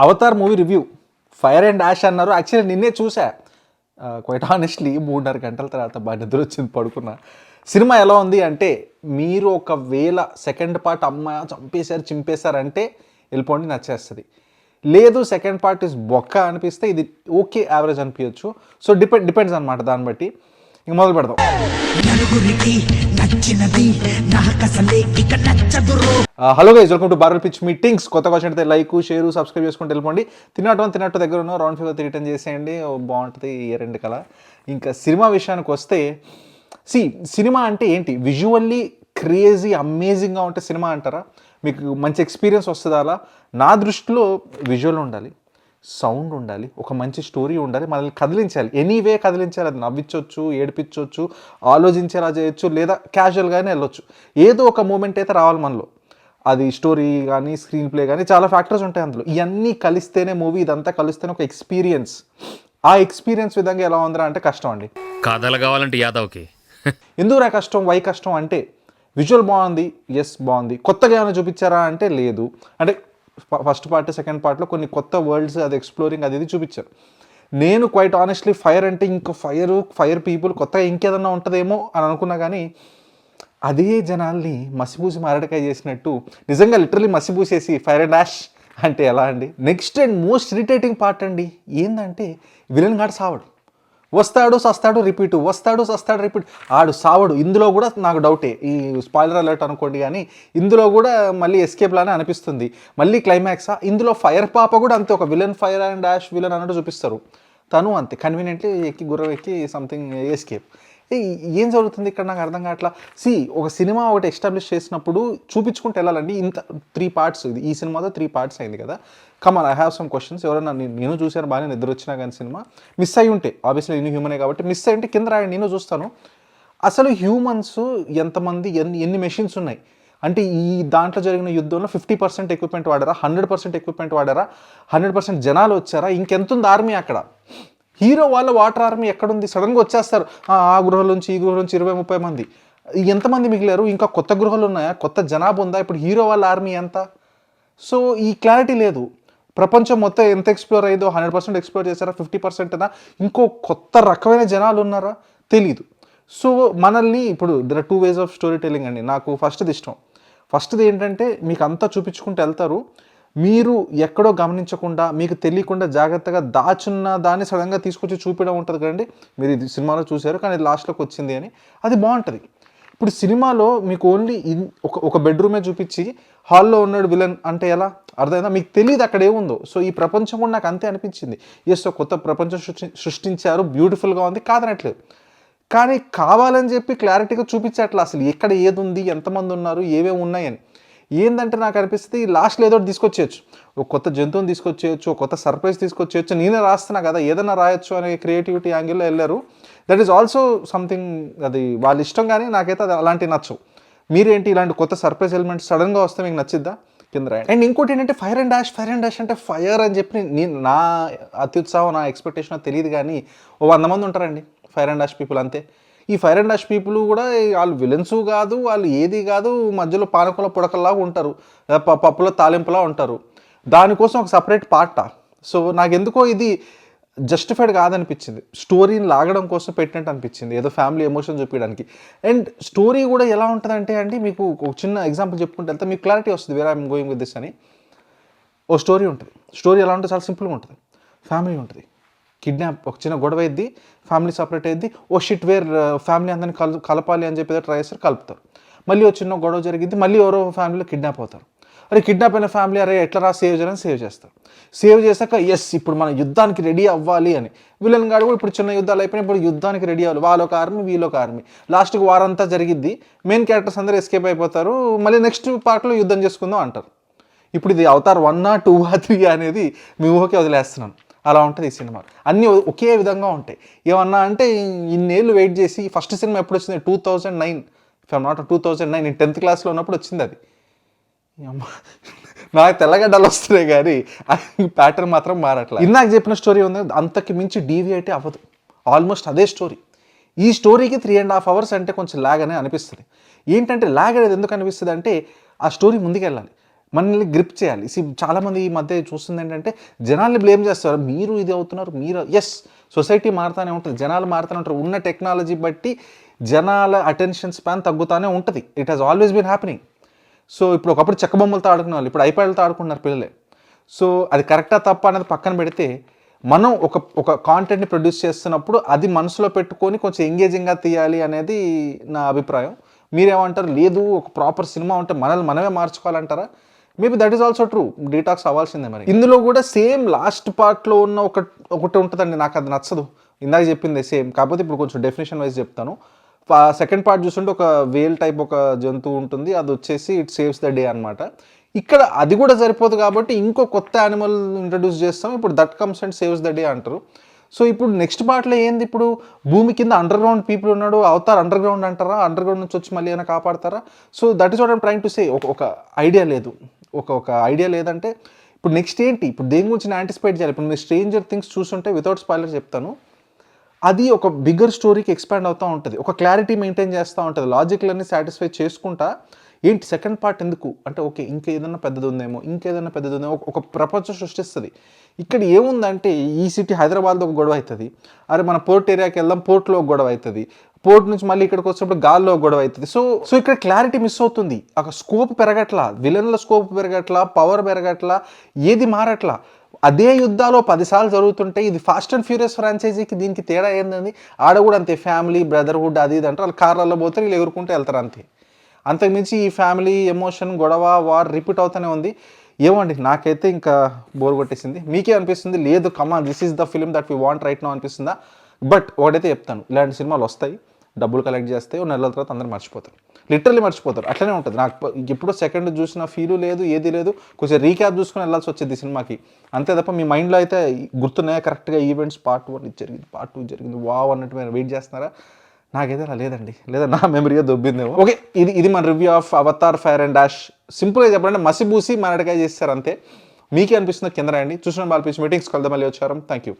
Avatar movie review fire and ash అన్నారు. Actually నిన్నే చూసా, క్వైట్ ఆనెస్ట్లీ 3.5 గంటల తర్వాత బాగా నిద్ర వచ్చింది, పడుకున్నా. సినిమా ఎలా ఉంది అంటే, మీరు ఒకవేళ సెకండ్ పార్ట్ అమ్మ చంపేశారు చింపేశారంటే వెళ్ళిపోండి, నచ్చేస్తుంది. లేదు సెకండ్ పార్ట్ ఇస్ బొక్క అనిపిస్తే ఇది ఓకే యావరేజ్ అనిపించచ్చు. సో డిపెండ్స్ అనమాట దాన్ని బట్టి. ఇంక మొదలు పెడదాం. Hello guys, welcome to barrel pitch meetings. కొత్తగా వచ్చినట్టు లైక్ షేర్ సబ్స్క్రైబ్ చేసుకుంటూ వెళ్ళిపోండి. తిన్నట్టు దగ్గర ఉన్న రౌండ్ ఫిగర్ రిటర్న్ చేసేయండి, బాగుంటుంది ఇయర్ ఎండ్ కల. ఇంకా సినిమా విషయానికి వస్తే, సినిమా అంటే ఏంటి? విజువల్లీ క్రేజీ అమేజింగ్గా ఉంటే సినిమా అంటారా? మీకు మంచి ఎక్స్పీరియన్స్ వస్తుంది. అలా నా దృష్టిలో విజువల్ ఉండాలి, సౌండ్ ఉండాలి, ఒక మంచి స్టోరీ ఉండాలి, మనల్ని కదిలించాలి, ఎనీవే కదిలించాలి. అది నవ్వించవచ్చు, ఏడిపించవచ్చు, ఆలోచించేలా చేయొచ్చు, లేదా క్యాజువల్గానే వెళ్ళొచ్చు. ఏదో ఒక మూమెంట్ అయితే రావాలి మనలో. అది స్టోరీ కానీ స్క్రీన్ ప్లే కానీ చాలా ఫ్యాక్టర్స్ ఉంటాయి అందులో. ఇవన్నీ కలిస్తేనే మూవీ, ఇదంతా కలిస్తేనే ఒక ఎక్స్పీరియన్స్. ఆ ఎక్స్పీరియన్స్ విధంగా ఎలా ఉందిరా అంటే కష్టం అండి. కథలు కావాలంటే యాదవ్కి ఎందుకు రా కష్టం, వై కష్టం అంటే, విజువల్ బాగుంది, ఎస్ బాగుంది, కొత్తగా ఏమైనా చూపించారా అంటే లేదు. అంటే ఫస్ట్ పార్ట్ సెకండ్ పార్ట్లో కొన్ని కొత్త వరల్డ్స్, అది ఎక్స్ప్లోరింగ్ అది ఇది చూపించారు. నేను క్వైట్ ఆనెస్ట్లీ ఫైర్ అంటే ఇంకా ఫైర్ పీపుల్ కొత్తగా ఇంకేదన్నా ఉంటుందేమో అని అనుకున్నా, కానీ అదే జనాల్ని మసిపూసి మారడికాయ చేసినట్టు నిజంగా లిటరలీ మసిపూసేసి ఫైర్ అండ్ యాష్ అంటే ఎలా అండి. Next and most irritating part అండి ఏంటంటే, విలన్ గాడు సావడు, వస్తాడు సస్తాడు రిపీట్, వస్తాడు సస్తాడు రిపీట్, ఆడు సావడు. ఇందులో కూడా నాకు డౌటే, ఈ స్పాయిలర్ అలర్ట్ అనుకోండి, కానీ ఇందులో కూడా మళ్ళీ ఎస్కేప్ లానే అనిపిస్తుంది. మళ్ళీ క్లైమాక్సా? ఇందులో ఫైర్ పాప కూడా అంతే, ఒక villain fire and dash villain అన్నట్టు చూపిస్తారు. తను అంతే కన్వీనియంట్లీ ఎక్కి గుర్రం ఎక్కి సంథింగ్ ఎస్కేప్. ఏం జరుగుతుంది ఇక్కడ నాకు అర్థం కావట్లా. ఒక సినిమా ఒకటి ఎస్టాబ్లిష్ చేసినప్పుడు చూపించుకుంటూ వెళ్ళాలండి. ఇంత 3 పార్ట్స్, ఇది ఈ సినిమాతో 3 పార్ట్స్ అయింది కదా. కమాన్, ఐ హ్యావ్ సమ్ క్వశ్చన్స్. ఎవరైనా నేను చూసాను, బాగానే నిద్ర వచ్చినా కానీ సినిమా మిస్ అయ్యి ఉంటే, ఆబ్వియస్లీ నేను హ్యూమనే కాబట్టి మిస్ అయ్యి ఉంటే కింద రాయండి, నేను చూస్తాను. అసలు హ్యూమన్స్ ఎంతమంది, ఎన్ని మెషిన్స్ ఉన్నాయి అంటే, ఈ దాంట్లో జరిగిన యుద్ధంలో 50% ఎక్విప్మెంట్ వాడారా, 100% ఎక్విప్మెంట్ వాడారా, 100% జనాలు వచ్చారా, ఇంకెంతుంది ఆర్మీ అక్కడ? హీరో వాళ్ళ వాటర్ ఆర్మీ ఎక్కడుంది? సడన్గా వచ్చేస్తారు, ఆ గృహం నుంచి ఈ గృహం నుంచి 20-30 మంది, ఎంతమంది మిగిలారు? ఇంకా కొత్త గృహాలు ఉన్నాయా, కొత్త జనాభా ఉందా? ఇప్పుడు హీరో వాళ్ళ ఆర్మీ ఎంత? సో ఈ క్లారిటీ లేదు. ప్రపంచం మొత్తం ఎంత ఎక్స్ప్లోర్ అయ్యిందో, 100% ఎక్స్ప్లోర్ చేశారా, 50%నా, ఇంకో కొత్త రకమైన జనాలు ఉన్నారా, తెలీదు. సో మనల్ని ఇప్పుడు there are 2 ways of story telling అండి. నాకు ఫస్ట్ది ఇష్టం. ఫస్ట్ది ఏంటంటే, మీకు అంతా చూపించుకుంటూ వెళ్తారు, మీరు ఎక్కడో గమనించకుండా, మీకు తెలియకుండా జాగ్రత్తగా దాచున్న దాన్ని సడన్గా తీసుకొచ్చి చూపించడం ఉంటుంది కదండి. మీరు ఇది సినిమాలో చూశారు కానీ లాస్ట్లోకి వచ్చింది అని, అది బాగుంటుంది. ఇప్పుడు సినిమాలో మీకు ఓన్లీ ఒక బెడ్రూమే చూపించి హాల్లో ఉన్నాడు విలన్ అంటే ఎలా అర్థమైందా? మీకు తెలియదు అక్కడ ఏముందో. సో ఈ ప్రపంచం కూడా నాకు అంతే అనిపించింది. ఎస్, కొత్త ప్రపంచం సృష్టించారు, బ్యూటిఫుల్గా ఉంది, కాదనట్లేదు. కానీ కావాలని చెప్పి క్లారిటీగా చూపించట్లా అసలు ఎక్కడ ఏది ఉంది, ఎంతమంది ఉన్నారు, ఏవేమి ఉన్నాయని. ఏంటంటే నాకు అనిపిస్తుంది, లాస్ట్లో ఏదో తీసుకొచ్చేయచ్చు, ఒక కొత్త జంతువుని తీసుకొచ్చేయచ్చు, ఒక కొత్త సర్ప్రైజ్ తీసుకొచ్చేయచ్చు, నేనే రాస్తున్నా కదా ఏదైనా రాయొచ్చు అనే క్రియేటివిటీ యాంగిల్లో వెళ్ళారు. దట్ ఈస్ ఆల్సో సంథింగ్, అది వాళ్ళ ఇష్టం, కానీ నాకైతే అది అలాంటివి నచ్చవు. మీరేంటి ఇలాంటి కొత్త సర్ప్రైజ్ ఎలిమెంట్స్ సడన్గా వస్తే మీకు నచ్చిద్దా? కింద రాయండి. అండ్ ఇంకోటి ఏంటంటే, ఫైర్ అండ్ డాష్ అంటే ఫైర్ అని చెప్పి నా అత్యుత్సాహం, నా ఎక్స్పెక్టేషన్ తెలియదు, కానీ 100 మంది ఉంటారండి ఫైర్ అండ్ డాష్ పీపుల్ అంతే. ఈ ఫైర్ అండ్ డాష్ పీపుల్ కూడా వాళ్ళు విలన్స్ కాదు, వాళ్ళు ఏది కాదు, మధ్యలో పానకుల పుడకల్లాగా ఉంటారు, పప్పులో తాలింపులా ఉంటారు. దానికోసం ఒక సపరేట్ పార్టా? సో నాకెందుకో ఇది జస్టిఫైడ్ కాదనిపించింది. స్టోరీని లాగడం కోసం పెట్టినట్టు అనిపించింది, ఏదో ఫ్యామిలీ ఎమోషన్ చూపించడానికి. అండ్ స్టోరీ కూడా ఎలా ఉంటుందంటే అండి, మీకు ఒక చిన్న ఎగ్జాంపుల్ చెప్పుకుంటే వెళ్తే మీకు క్లారిటీ వస్తుంది, where I'm going with this అని. ఓ స్టోరీ ఉంటుంది. స్టోరీ ఎలా ఉంటుంది? చాలా సింపుల్గా ఉంటుంది. ఫ్యామిలీ ఉంటుంది, కిడ్నాప్, ఒక చిన్న గొడవ అయింది, ఫ్యామిలీ సపరేట్ అయింది, ఓ షిట్ వేర్ ఫ్యామిలీ అందరినీ కలపాలి అని చెప్పి ట్రై చేస్తారు, కలుపుతారు. మళ్ళీ ఒక చిన్న గొడవ జరిగింది, మళ్ళీ ఎవరో ఫ్యామిలీలో కిడ్నాప్ అవుతారు. అరే కిడ్నాప్ అయిన ఫ్యామిలీ, అరే ఎట్లా రా సేవ్ చేయాలని సేవ్ చేస్తారు. సేవ్ చేశాక ఎస్ ఇప్పుడు మన యుద్ధానికి రెడీ అవ్వాలి అని, విలన్ గాడు కూడా ఇప్పుడు చిన్న యుద్ధాలు అయిపోయినా ఇప్పుడు యుద్ధానికి రెడీ అవ్వాలి, వాళ్ళొక ఆర్మీ వీళ్ళొక ఆర్మీ. లాస్ట్కి వారంతా జరిగిద్ది, మెయిన్ క్యారెక్టర్స్ అందరూ ఎస్కేప్ అయిపోతారు, మళ్ళీ నెక్స్ట్ పార్ట్లో యుద్ధం చేసుకుందాం అంటారు. ఇప్పుడు ఇది అవతార్ 1, 2, 3 అనేది మీ ఊహకే వదిలేస్తున్నాను. అలా ఉంటుంది ఈ సినిమా. అన్నీ ఒకే విధంగా ఉంటాయి. ఏమన్నా అంటే, ఇన్నేళ్ళు వెయిట్ చేసి ఫస్ట్ సినిమా ఎప్పుడు వచ్చింది? 2009, ఇఫ్ ఐమ్ నాట్ 2009, నేను 10th క్లాస్లో ఉన్నప్పుడు వచ్చింది అది. నాకు తెల్లగడ్డలు వస్తున్నాయి కానీ ప్యాటర్న్ మాత్రం మారట్లేదు. ఇందాక చెప్పిన స్టోరీ ఉంది, అంతకి మించి డీవియేట్ అవ్వదు, ఆల్మోస్ట్ అదే స్టోరీ. ఈ స్టోరీకి 3.5 hours అంటే కొంచెం లాగ్ అనే అనిపిస్తుంది. ఏంటంటే లాగ్ అనేది ఎందుకు అనిపిస్తుంది అంటే, ఆ స్టోరీ ముందుకెళ్ళాలి. మనల్ని గ్రిప్ చేయాలి. చాలామంది ఈ మధ్య చూస్తుంది ఏంటంటే జనాల్ని బ్లేమ్ చేస్తారు, మీరు ఇది అవుతున్నారు, మీరు ఎస్ సొసైటీ మారుతూనే ఉంటుంది, జనాలు మారుతూనే ఉంటారు. ఉన్న టెక్నాలజీ బట్టి జనాల అటెన్షన్ స్పాన్ తగ్గుతూనే ఉంటుంది. It has always been happening. So ఇప్పుడు ఒకప్పుడు చెక్క బొమ్మలతో ఆడుకునే వాళ్ళు ఇప్పుడు ఐప్యాడ్లతో ఆడుకుంటున్నారు పిల్లలే. సో అది కరెక్టా తప్ప అనేది పక్కన పెడితే మనం ఒక కాంటెంట్ని ప్రొడ్యూస్ చేస్తున్నప్పుడు అది మనసులో పెట్టుకొని కొంచెం ఎంగేజింగ్గా తీయాలి అనేది నా అభిప్రాయం. మీరేమంటారు? లేదు ఒక ప్రాపర్ సినిమా ఉంటే మనమే మార్చుకోవాలంటారా? Maybe that is also true, detox అవ్వాల్సిందే. మరి ఇందులో కూడా సేమ్ లాస్ట్ పార్ట్లో ఉన్న ఒకటి ఉంటుందండి, నాకు అది నచ్చదు. ఇందాక చెప్పింది సేమ్, కాకపోతే ఇప్పుడు కొంచెం డెఫినేషన్ వైజ్ చెప్తాను. సెకండ్ పార్ట్ చూస్తుంటే ఒక వేల్ టైప్ ఒక జంతువు ఉంటుంది, అది వచ్చేసి ఇట్ సేవ్స్ ద డే అనమాట. ఇక్కడ అది కూడా సరిపోదు కాబట్టి ఇంకో కొత్త యానిమల్ ఇంట్రడ్యూస్ చేస్తాం, ఇప్పుడు that comes and saves the day అంటారు. సో ఇప్పుడు నెక్స్ట్ పార్ట్లో ఏంది, ఇప్పుడు భూమి కింద అండర్ గ్రౌండ్ పీపుల్ ఉన్నాడు, అవతార్ అండర్ గ్రౌండ్ అంటారా, అండర్ గ్రౌండ్ నుంచి వచ్చి మళ్ళీ ఏమైనా కాపాడతారా? So that is what I'm trying to say. ఒక ఐడియా లేదు, ఒక ఐడియా లేదంటే ఇప్పుడు నెక్స్ట్ ఏంటి, ఇప్పుడు దేని గురించి యాంటిసిపేట్ చేయాలి. ఇప్పుడు మీరు స్ట్రేంజర్ థింగ్స్ చూస్తుంటే వితౌట్ స్పాయిలర్ చెప్తాను, అది ఒక బిగ్గర్ స్టోరీకి ఎక్స్పాండ్ అవుతూ ఉంటుంది, ఒక క్లారిటీ మెయింటైన్ చేస్తూ ఉంటుంది, లాజిక్లన్నీ సాటిస్ఫై చేసుకుంటా. ఏంటి సెకండ్ పార్ట్ ఎందుకు అంటే ఓకే ఇంకేదన్నా పెద్దది ఉందేమో, ఒక ప్రపంచం సృష్టిస్తుంది. ఇక్కడ ఏముందంటే ఈ సిటీ హైదరాబాద్లో ఒక గొడవ అవుతుంది, అరే మన పోర్ట్ ఏరియాకి వెళ్దాం, పోర్ట్లో ఒక గొడవ అవుతుంది, పోర్ట్ నుంచి మళ్ళీ ఇక్కడికి వచ్చినప్పుడు గాల్లో ఒక గొడవ అవుతుంది. సో ఇక్కడ క్లారిటీ మిస్ అవుతుంది, ఒక స్కోప్ పెరగట్లా, విలన్ల స్కోప్ పెరగట్లా, పవర్ పెరగట్లా, ఏది మారట్లా. అదే యుద్ధాలు 10 సార్లు జరుగుతుంటే ఇది ఫాస్ట్ అండ్ ఫ్యూరియస్ ఫ్రాంచైజీకి దీనికి తేడా ఏందని, ఆడ కూడా అంతే ఫ్యామిలీ బ్రదర్హుడ్ అది ఇది అంటారు, వాళ్ళు కార్లలో పోతే వీళ్ళు ఎగురుకుంటూ వెళ్తారు అంతే. అంతకుమించి ఈ ఫ్యామిలీ ఎమోషన్ గొడవ వార్ రిపీట్ అవుతూనే ఉంది. ఏమండి నాకైతే ఇంకా బోర్ కొట్టేసింది. మీకే అనిపిస్తుంది లేదు come on this is the film that we want right now అనిపిస్తుందా? బట్ ఒకటైతే చెప్తాను, ఇలాంటి సినిమాలు వస్తాయి, డబ్బులు కలెక్ట్ చేస్తాయి, 1 నెలల తర్వాత అందరూ మర్చిపోతారు, లిటరల్లీ మర్చిపోతారు. అట్లనే ఉంటుంది. నాకు ఎప్పుడో సెకండ్ చూసిన ఫీలు లేదు, ఏది లేదు, కొంచెం రీక్యాప్ చూసుకొని వెళ్ళాల్సి వచ్చేది ఈ సినిమాకి, అంతే తప్ప మీ మైండ్లో అయితే గుర్తున్నాయా కరెక్ట్గా ఈవెంట్స్ పార్ట్ 1 జరిగింది, పార్ట్ 2 జరిగింది, వావ్ అన్నట్టు మీరు వెయిట్ చేస్తున్నారా? నాకైతే అలా లేదండి, లేదా నా మెమరీగా దొబ్బిందేమో. ఓకే, ఇది మన review of Avatar fire and dash. సింపుల్గా చెప్పాలంటే మసిబూసి మనడికాయ చేస్తారు అంతే. మీకే అనిపిస్తుందో కింద రాయండి. చూసిన బాల్ పిచ్ మీటింగ్స్ కలుద్దాం మళ్ళీ వచ్చారు. Thank you.